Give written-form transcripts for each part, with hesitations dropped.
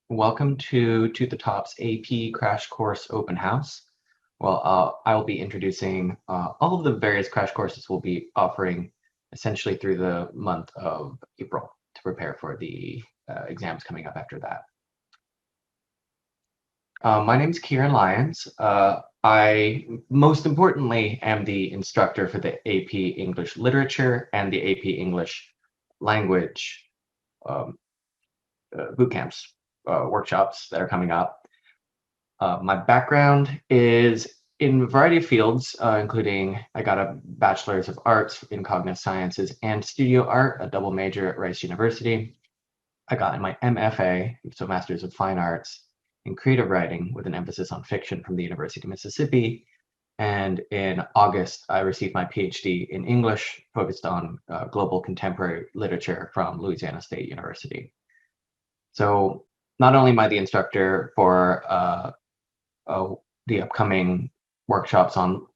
Welcome to the Top's AP Crash Course Open House. Well, I will be introducing all of the various crash courses we'll be offering essentially through the month of April to prepare for the exams coming up after that. My name is Kieran Lyons. I, most importantly, am the instructor for the AP English Literature and the AP English Language um, boot camps, workshops that are coming up. My background is in a variety of fields, including I got a Bachelor's of Arts in Cognitive Sciences and Studio Art, a double major at Rice University. I got my MFA, so Master's of Fine Arts, in Creative Writing with an emphasis on fiction from the University of Mississippi. And in August, I received my PhD in English, focused on global contemporary literature from Louisiana State University. So not only am I the instructor for the upcoming workshops on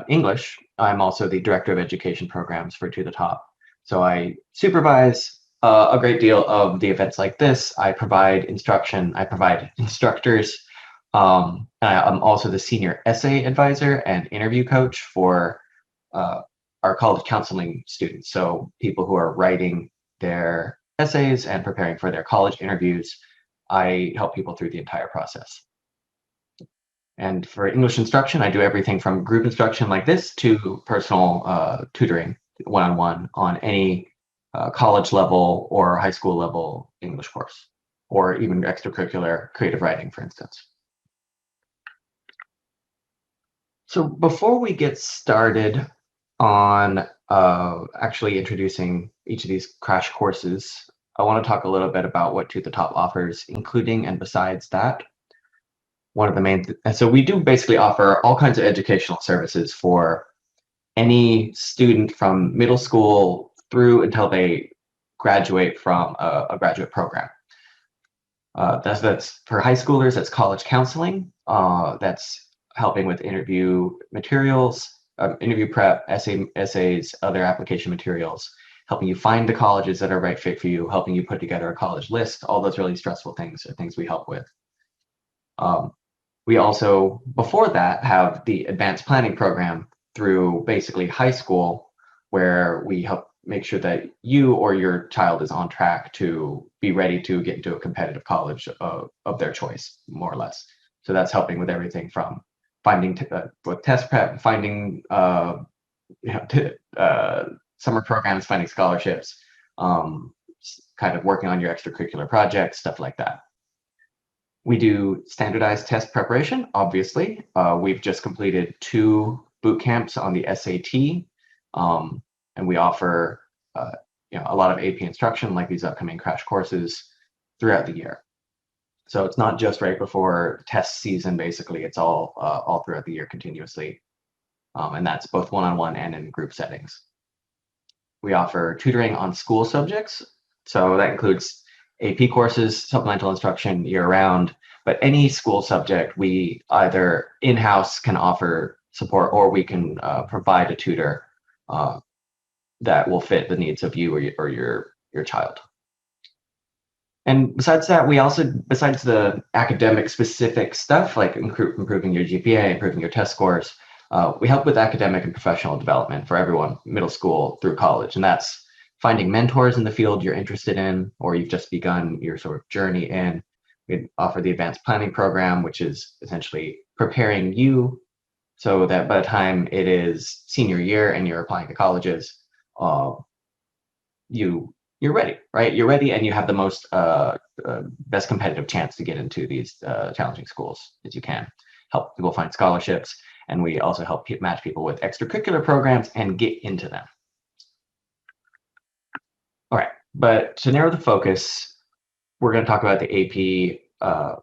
English, I'm also the Director of Education Programs for To the Top. So I supervise a great deal of the events like this. I provide instruction, I provide instructors. And I'm also the Senior Essay Advisor and Interview Coach for our college counseling students. So people who are writing their essays and preparing for their college interviews. I help people through the entire process. And for English instruction, I do everything from group instruction like this to personal tutoring one-on-one on any college level or high school level English course, or even extracurricular creative writing, for instance. So before we get started on actually introducing each of these crash courses, I want to talk a little bit about what To the Top offers, including and besides that. One of the main, so we do basically offer all kinds of educational services for any student from middle school through until they graduate from a graduate program. That's for high schoolers, that's college counseling. That's helping with interview materials, interview prep, essays, other application materials, helping you find the colleges that are right fit for you, helping you put together a college list. All those really stressful things are things we help with. We also, before that, have the advanced planning program through basically high school, where we help make sure that you or your child is on track to be ready to get into a competitive college of their choice, more or less. So that's helping with everything from finding with test prep, finding summer programs, finding scholarships, kind of working on your extracurricular projects, stuff like that. We do standardized test preparation, obviously. We've just completed 2 boot camps on the SAT, and we offer a lot of AP instruction like these upcoming crash courses throughout the year. So it's not just right before test season, basically, it's all throughout the year continuously. And that's both one-on-one and in group settings. We offer tutoring on school subjects. So that includes AP courses, supplemental instruction year-round, but any school subject we either in-house can offer support, or we can provide a tutor that will fit the needs of you or your child. And besides that, we also, besides the academic specific stuff like improving your GPA, improving your test scores, we help with academic and professional development for everyone, middle school through college, and that's finding mentors in the field you're interested in, or you've just begun your sort of journey in. We offer the advanced planning program, which is essentially preparing you so that by the time it is senior year and you're applying to colleges, you're ready, right? You're ready, and you have the most best competitive chance to get into these challenging schools as you can. Help people find scholarships, and we also help match people with extracurricular programs and get into them. All right, but to narrow the focus, we're going to talk about the AP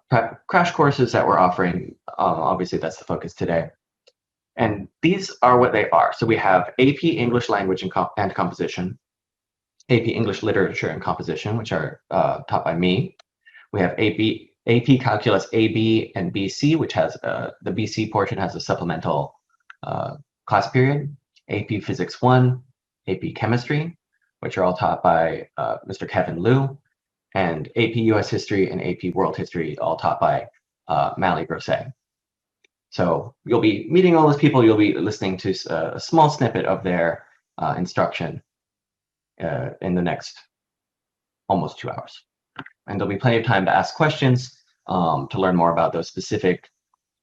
prep crash courses that we're offering. Obviously, that's the focus today. And these are what they are. So we have AP English Language and Composition, AP English Literature and Composition, which are taught by me. We have AP Calculus AB and BC, which has the BC portion has a supplemental class period, AP Physics 1, AP Chemistry, which are all taught by Mr. Kevin Liu, and AP US History and AP World History, all taught by Mallie Brossett. So you'll be meeting all those people. You'll be listening to a small snippet of their instruction in the next almost 2 hours. And there'll be plenty of time to ask questions, to learn more about those specific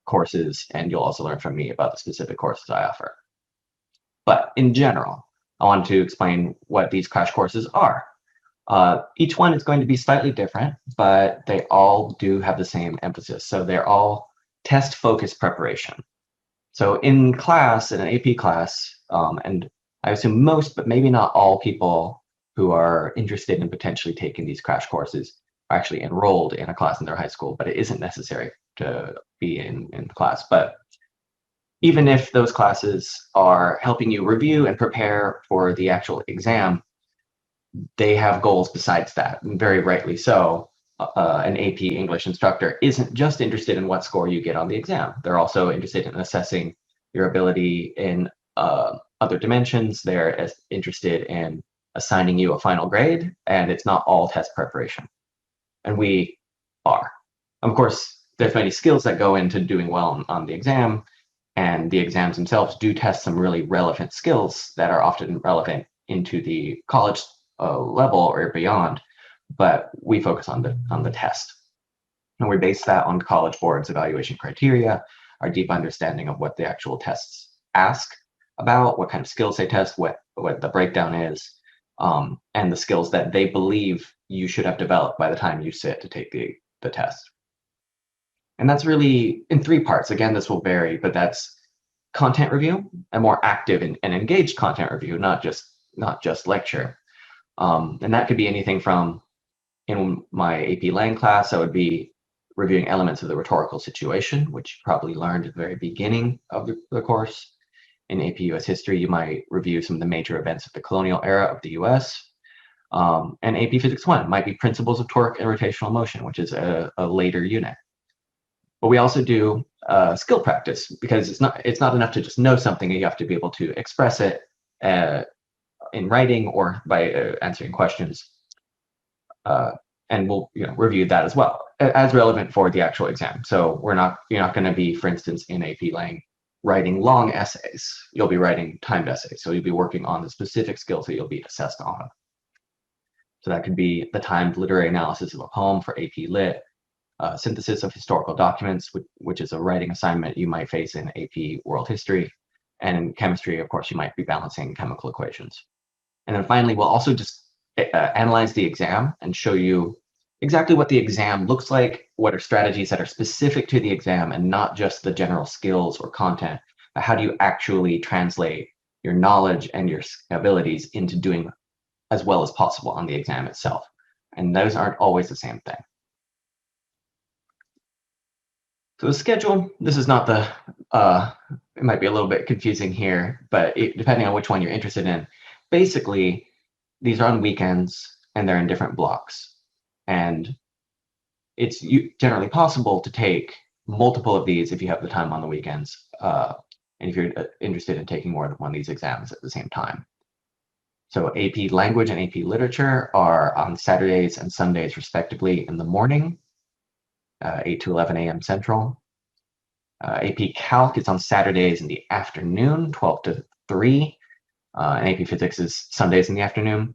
courses, and you'll also learn from me about the specific courses I offer. But in general, I want to explain what these crash courses are. Each one is going to be slightly different, but they all do have the same emphasis. So they're all test-focused preparation. So in class, in an AP class, and I assume most, but maybe not all people who are interested in potentially taking these crash courses are actually enrolled in a class in their high school, but it isn't necessary to be in class. But even if those classes are helping you review and prepare for the actual exam, they have goals besides that, and very rightly so. An AP English instructor isn't just interested in what score you get on the exam. They're also interested in assessing your ability in other dimensions. They're interested in assigning you a final grade, and it's not all test preparation. And we are. Of course, there's many skills that go into doing well on the exam, and the exams themselves do test some really relevant skills that are often relevant into the college level or beyond, but we focus on the test. And we base that on College Board's evaluation criteria, our deep understanding of what the actual tests ask about, what kind of skills they test, what the breakdown is, and the skills that they believe you should have developed by the time you sit to take the test. And that's really in 3 parts. Again, this will vary, but that's content review, a more active and engaged content review, not just lecture. And that could be anything from, in my AP Lang class, I would be reviewing elements of the rhetorical situation, which you probably learned at the very beginning of the course. In AP US History, you might review some of the major events of the colonial era of the US. And AP Physics 1 might be principles of torque and rotational motion, which is a later unit. But we also do skill practice, because it's not enough to just know something. You have to be able to express it in writing or by answering questions. And we'll review that as well, as relevant for the actual exam. So you're not going to be, for instance, in AP Lang writing long essays. You'll be writing timed essays. So you'll be working on the specific skills that you'll be assessed on. So that could be the timed literary analysis of a poem for AP Lit, synthesis of historical documents, which is a writing assignment you might face in AP World History. And in chemistry, of course, you might be balancing chemical equations. And then finally, we'll also just analyze the exam and show you exactly what the exam looks like, what are strategies that are specific to the exam and not just the general skills or content, but how do you actually translate your knowledge and your abilities into doing as well as possible on the exam itself. And those aren't always the same thing. So the schedule, this is not the, it might be a little bit confusing here, but depending on which one you're interested in, basically, these are on weekends and they're in different blocks. And it's generally possible to take multiple of these if you have the time on the weekends, and if you're interested in taking more than one of these exams at the same time. So AP Language and AP Literature are on Saturdays and Sundays, respectively, in the morning, 8 to 11 a.m. Central. AP Calc is on Saturdays in the afternoon, 12 to 3. And AP Physics is Sundays in the afternoon.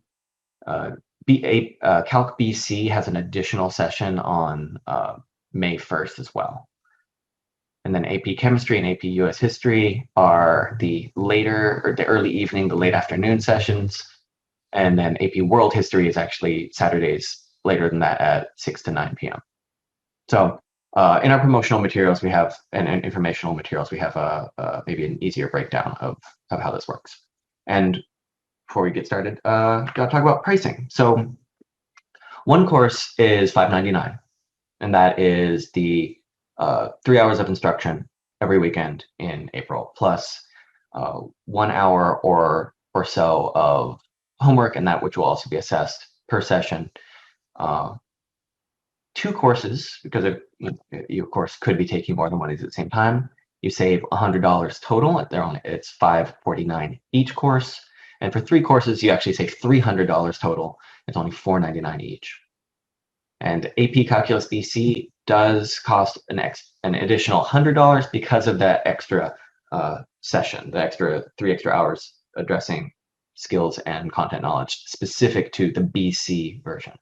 Calc BC has an additional session on May 1st as well. And then AP Chemistry and AP US History are the later, or the early evening, the late afternoon sessions. And then AP World History is actually Saturdays later than that at 6 to 9 p.m. So in our promotional materials, we have, and informational materials, we have maybe an easier breakdown of how this works. And before we get started, gotta talk about pricing. So one course is $5.99, and that is the 3 hours of instruction every weekend in April, plus 1 hour or so of homework, and that which will also be assessed per session. 2 courses, because you of course could be taking more than one of these at the same time. You save $100 total. It's $549 each course, and for 3 courses, you actually save $300 total. It's only $499 each. And AP Calculus BC does cost an additional $100 because of that extra session, the 3 extra hours addressing skills and content knowledge specific to the BC version.